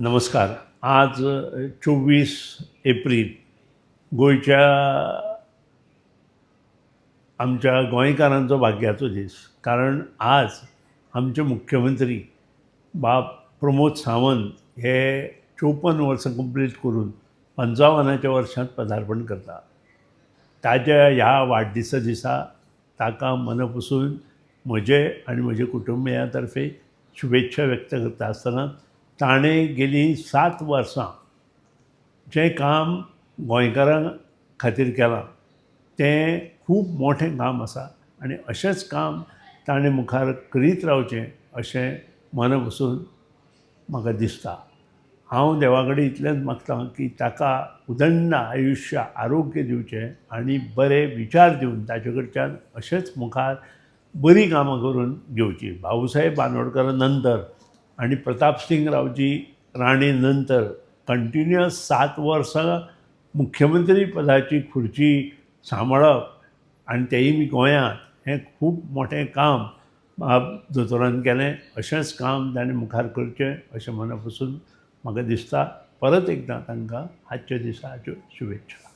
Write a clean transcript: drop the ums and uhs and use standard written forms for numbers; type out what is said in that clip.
नमस्कार. आज 24 एप्रिल गोंयच्या आमच्या गोंयकारांचो भाग्याचो दीस. कारण आज आमचे मुख्यमंत्री बाब प्रमोद सावंत हे 54 वर्सां कंप्लीट करून 55व्या वर्सांत पदार्पण करता. ताच्या ह्या वाडदिसा दिसा ताका मनपसून म्हजे आनी म्हजे कुटुंबियां शुभेच्छा व्यक्त करता आसतना ताणें गेलीं 7 वर्सां जें काम गोंयकारां खातीर केलां तें खूब मोठें काम आसा आनी अशेंच काम ताणें मुखार करीत रावचें अशें मनपसून म्हाका दिसता. हांव देवा कडेन इतलेंच मागतां की ताका उदंड आयुश्य आरोग्य दिवचें आनी बरे विचार दिवन ताचे कडच्यान अशेंच मुखार बरीं कामां करून घेवची. भाऊसाहेब बांदोडकरा नंतर आनी प्रतापसिंग रावजी राणे नंतर कंटिन्युअस 7 वर्सां मुख्यमंत्री पदाची खुर्ची सांबाळप आनी तेय बी गोंयांत हें खूब मोठें काम दोतोरान केलें. अशेंच काम ताणें मुखार करचें अशें मनपसून म्हाका दिसता. परत एकदां तांकां आजच्या दिसाच्यो शुभेच्छा.